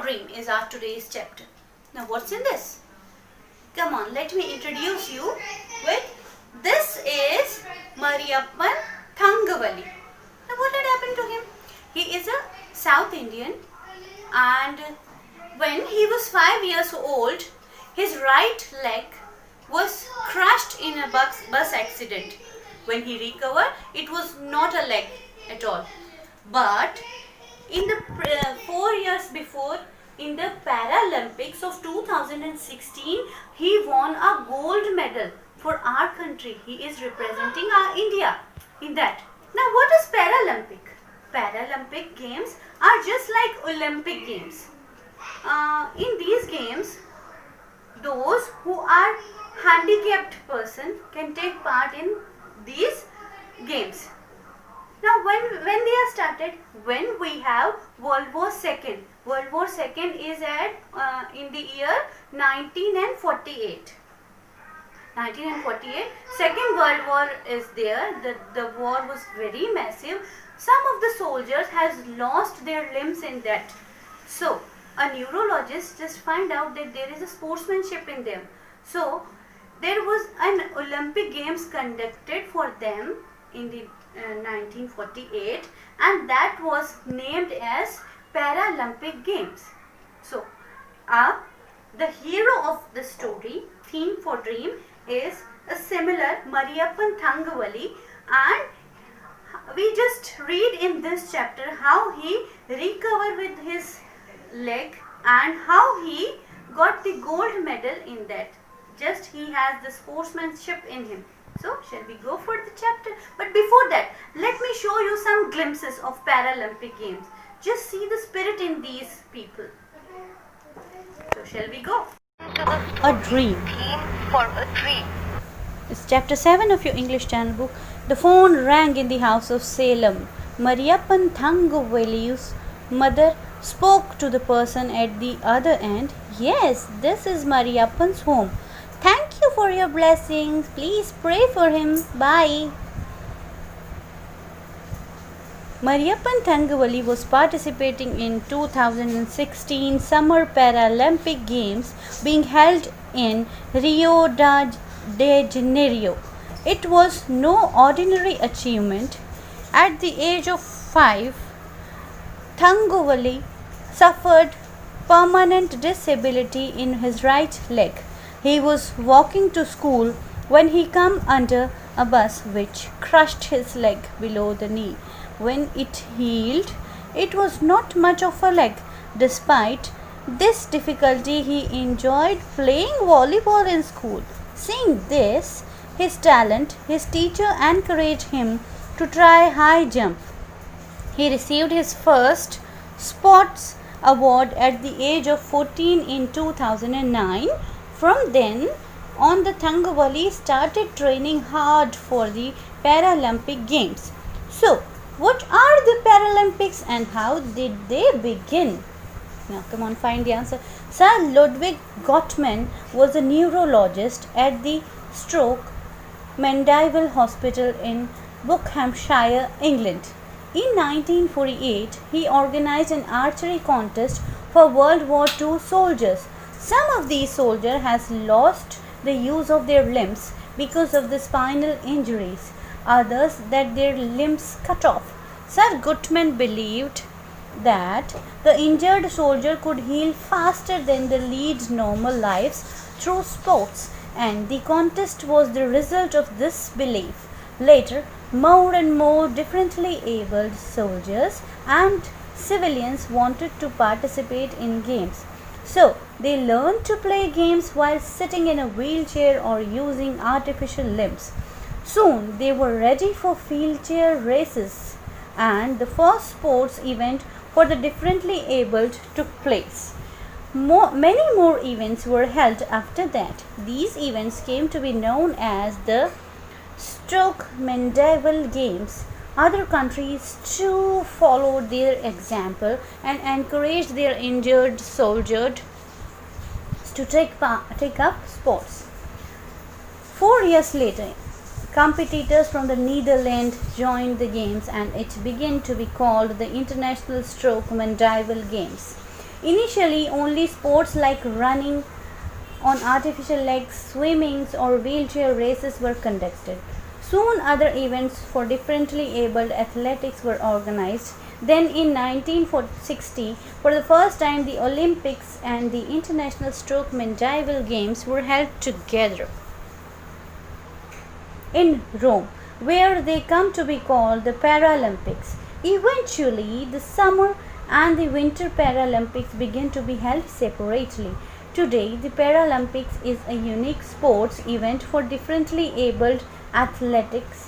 Dream is our today's chapter. Now what's in this? Come on, let me introduce you with this is Mariyappan Thangavali. Now what had happened to him? He is a South Indian, and when he was 5 years old, his right leg was crushed in a bus accident. When he recovered, it was not a leg at all. But in the 4 years before, in the Paralympics of 2016, he won a gold medal for our country. He is representing our India in that. Now what is Paralympic? Paralympic games are just like Olympic games. In these games, those who are handicapped person can take part in these games. Now when they are started, when we have World War II. World War II is in the year 1948. 1948, Second World War is there. The war was very massive. Some of the soldiers has lost their limbs in that. So a neurologist just find out that there is a sportsmanship in them. So there was an Olympic Games conducted for them in the 1948, and that was named as Paralympic Games. So the hero of the story, Theme for Dream, is a similar Mariyappan Thangavali, and we just read in this chapter how he recovered with his leg and how he got the gold medal in that. Just he has the sportsmanship in him. So shall we go for the chapter? But before that, let me show you some glimpses of Paralympic Games. Just see the spirit in these people. So shall we go? A Dream. Theme for a Dream. It's chapter 7 of your English channel book. The phone rang in the house of Salem. Mariyappan Thangavali's mother spoke to the person at the other end. Yes, this is Mariyappan's home. Thank you for your blessings. Please pray for him. Bye. Mariyappan Thangavali was participating in 2016 Summer Paralympic Games being held in Rio de Janeiro. It was no ordinary achievement. At the age of 5, Thangavali suffered permanent disability in his right leg. He was walking to school when he came under a bus which crushed his leg below the knee. When it healed, it was not much of a leg. Despite this difficulty, he enjoyed playing volleyball in school. Seeing this, his talent, his teacher encouraged him to try high jump. He received his first sports award at the age of 14 in 2009. From then on, the Thangavali started training hard for the Paralympic Games. So, what are the Paralympics and how did they begin? Now, come on, find the answer. Sir Ludwig Gottman was a neurologist at the Stoke Mandeville Hospital in Buckinghamshire, England. In 1948, he organized an archery contest for World War II soldiers. Some of these soldiers has lost the use of their limbs because of the spinal injuries, others that their limbs cut off. Sir Gottman believed that the injured soldier could heal faster than the lead normal lives through sports, and the contest was the result of this belief. Later, more and more differently abled soldiers and civilians wanted to participate in games. So, they learned to play games while sitting in a wheelchair or using artificial limbs. Soon, they were ready for wheelchair races, and the first sports event for the differently abled took place. Many more events were held after that. These events came to be known as the Stoke Mandeville Games. Other countries too followed their example and encouraged their injured soldiers to take up sports. 4 years later, competitors from the Netherlands joined the games, and it began to be called the International Stoke Mandeville Games. Initially, only sports like running on artificial legs, swimmings, or wheelchair races were conducted. Soon, other events for differently abled athletics were organized. Then, in 1960, for the first time, the Olympics and the International Stroke Medieval Games were held together in Rome, where they come to be called the Paralympics. Eventually, the summer and the winter Paralympics began to be held separately. Today, the Paralympics is a unique sports event for differently abled athletes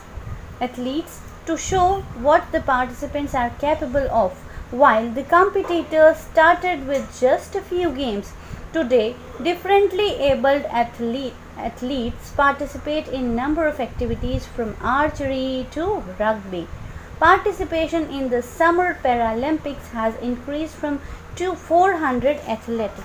to show what the participants are capable of. While the competitors started with just a few games, today differently abled athletes participate in number of activities from archery to rugby. Participation in the Summer Paralympics has increased from 400 athletes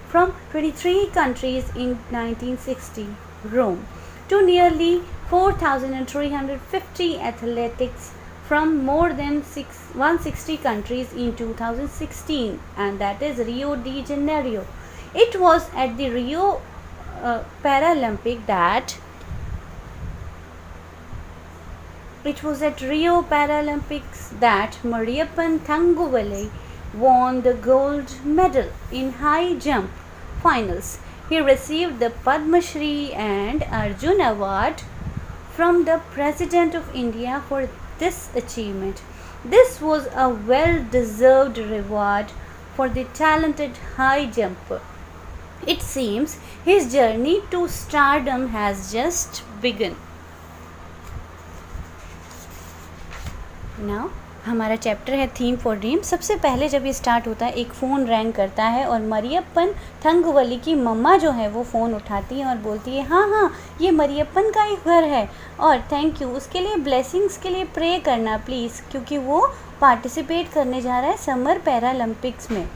from 23 countries in 1960 Rome to nearly 4,350 athletics from more than 160 countries in 2016, and that is Rio de Janeiro. It was at the Rio Paralympics that Mariyappan Thanguvalli won the gold medal in high jump finals. He received the Padma Shri and Arjun Award from the President of India for this achievement. This was a well-deserved reward for the talented high jumper. It seems his journey to stardom has just begun. Now, हमारा chapter है theme for dream. सबसे पहले जब ये start होता है, एक phone wrong करता है और मरियप्पन थंगवली की मम्मा जो है वो फ़ोन उठाती है और बोलती है हाँ ये मरियप्पन का ही घर है और थैंक यू, उसके लिए ब्लेसिंग्स के लिए प्रे करना प्लीज़, क्योंकि वो पार्टिसिपेट करने जा रहा है समर पैरालंपिक्स में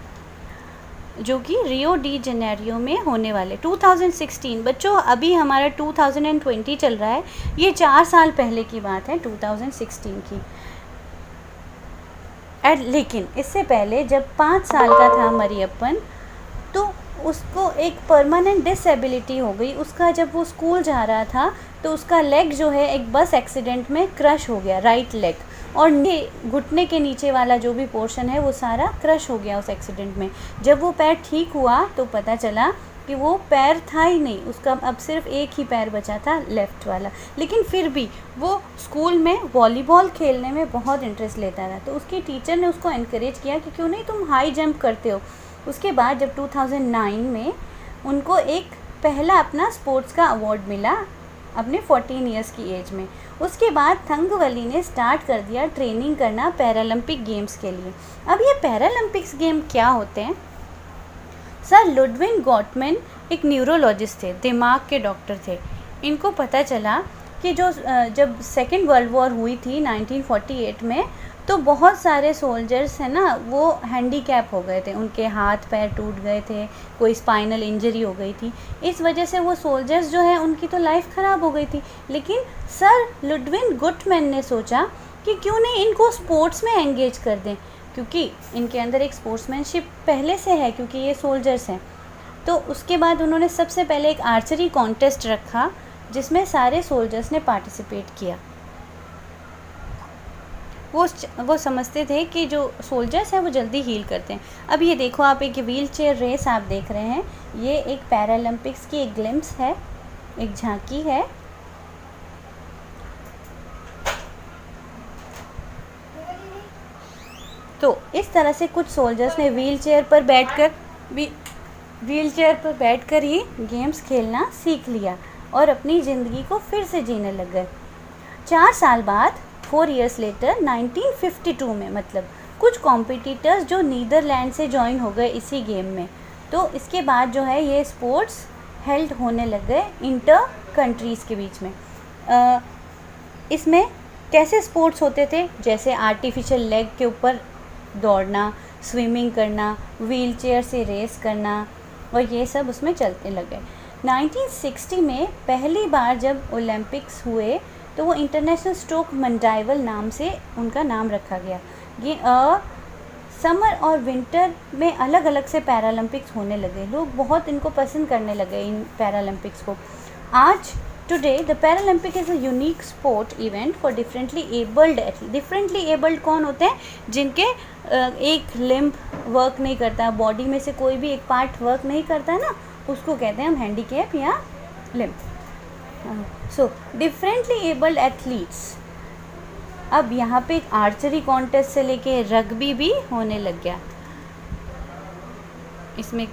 जो कि रियो डी जेनेरियो में होने वाले 2016। बच्चों, अभी हमारा 2020 चल रहा है, ये 4 साल पहले की बात है 2016 की। लेकिन इससे पहले जब 5 साल का था मरियप्पन, तो उसको एक परमानेंट डिसेबिलिटी हो गई। उसका जब वो स्कूल जा रहा था तो उसका लेग जो है एक बस एक्सीडेंट में क्रश हो गया, राइट लेग, और घुटने के नीचे वाला जो भी पोर्शन है वो सारा क्रश हो गया उस एक्सीडेंट में। जब वो पैर ठीक हुआ तो पता चला कि वो पैर था ही नहीं, उसका अब सिर्फ एक ही पैर बचा था, लेफ़्ट वाला। लेकिन फिर भी वो स्कूल में वॉलीबॉल खेलने में बहुत इंटरेस्ट लेता था, तो उसकी टीचर ने उसको इनकरेज किया कि क्यों नहीं तुम हाई जंप करते हो। उसके बाद जब 2009 में उनको एक पहला अपना स्पोर्ट्स का अवार्ड मिला अपने 14 ईयर्स की एज में। उसके बाद थंगवली ने स्टार्ट कर दिया ट्रेनिंग करना पैरालंपिक गेम्स के लिए। अब ये पैरालंपिक्स गेम क्या होते हैं? सर लुडविग गॉटमैन एक न्यूरोलॉजिस्ट थे, दिमाग के डॉक्टर थे। इनको पता चला कि जब सेकेंड वर्ल्ड वॉर हुई थी 1948 में, तो बहुत सारे सोल्जर्स हैं ना वो हैंडीकैप हो गए थे, उनके हाथ पैर टूट गए थे, कोई स्पाइनल इंजरी हो गई थी। इस वजह से वो सोल्जर्स जो हैं उनकी तो लाइफ ख़राब हो गई थी। लेकिन सर लुडविग गॉटमैन ने सोचा कि क्यों नहीं इनको स्पोर्ट्स में एंगेज कर दें, क्योंकि इनके अंदर एक स्पोर्ट्समैनशिप पहले से है, क्योंकि ये सोल्जर्स हैं। तो उसके बाद उन्होंने सबसे पहले एक आर्चरी कॉन्टेस्ट रखा जिसमें सारे सोल्जर्स ने पार्टिसिपेट किया। वो समझते थे कि जो सोल्जर्स हैं वो जल्दी हील करते हैं। अब ये देखो, आप एक व्हील चेयर रेस आप देख रहे हैं, ये एक पैरालंपिक्स की एक ग्लिम्स है, एक झांकी है। तो इस तरह से कुछ सोल्जर्स ने व्हील चेयर पर बैठकर ही गेम्स खेलना सीख लिया और अपनी ज़िंदगी को फिर से जीने लग गए। 4 साल बाद 4 years later 1952 में, मतलब कुछ कॉम्पिटिटर्स जो नीदरलैंड से ज्वाइन हो गए इसी गेम में। तो इसके बाद जो है ये स्पोर्ट्स हेल्ड होने लग गए इंटर कंट्रीज़ के बीच में। इसमें कैसे स्पोर्ट्स होते थे? जैसे आर्टिफिशियल लेग के ऊपर दौड़ना, स्विमिंग करना, व्हील चेयर से रेस करना, और ये सब उसमें चलते लग गए। 1960 में पहली बार जब ओलंपिक्स हुए तो वो इंटरनेशनल स्ट्रोक मंडाइवल नाम से उनका नाम रखा गया। ये समर और विंटर में अलग अलग से पैरालंपिक्स होने लगे, लोग बहुत इनको पसंद करने लगे इन पैरालंपिक्स को। आज today the Paralympic is a unique sport event for differently abled athlete. Differently abled कौन होते हैं? जिनके एक लिम्ब वर्क नहीं करता, बॉडी में से कोई भी एक पार्ट वर्क नहीं करता है ना, उसको कहते हैं हम हैंडीकैप या लिम्ब। सो डिफरेंटली एबल्ड एथलीट्स। अब यहाँ पे एक आर्चरी कॉन्टेस्ट से लेके रग्बी भी होने लग गया। इसमें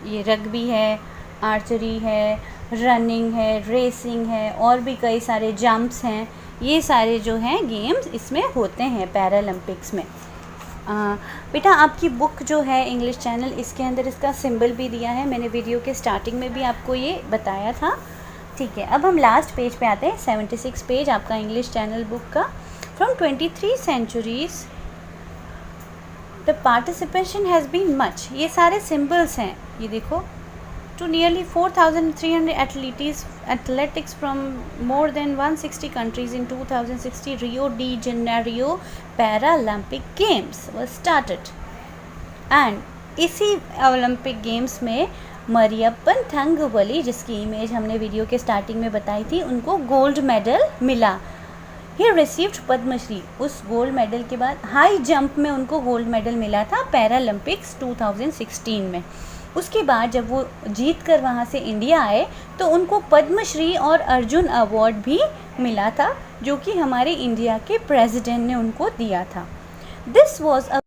ये रग्बी है, आर्चरी है, रनिंग है, रेसिंग है, और भी कई सारे जंप्स हैं। ये सारे जो हैं गेम्स इसमें होते हैं पैरालंपिक्स में। बेटा आपकी बुक जो है इंग्लिश चैनल, इसके अंदर इसका सिंबल भी दिया है, मैंने वीडियो के स्टार्टिंग में भी आपको ये बताया था। ठीक है, अब हम लास्ट पेज पे आते हैं, 76 पेज आपका इंग्लिश चैनल बुक का। From 23 centuries the participation has been much. ये सारे सिम्बल्स हैं, ये देखो। To nearly 4,300 athletics from more than 160 countries in 2060 Rio de Janeiro Paralympic Games were started. And इसी ओलंपिक गेम्स में मरियप्पन थंगवली, जिसकी इमेज हमने वीडियो के स्टार्टिंग में बताई थी, उनको गोल्ड मेडल मिला। He received Padmashri. उस गोल्ड मेडल के बाद हाई जंप में उनको गोल्ड मेडल मिला था पैरालंपिक्स 2016 में। उसके बाद जब वो जीत कर वहाँ से इंडिया आए तो उनको पद्मश्री और अर्जुन अवार्ड भी मिला था, जो कि हमारे इंडिया के प्रेसिडेंट ने उनको दिया था। This was a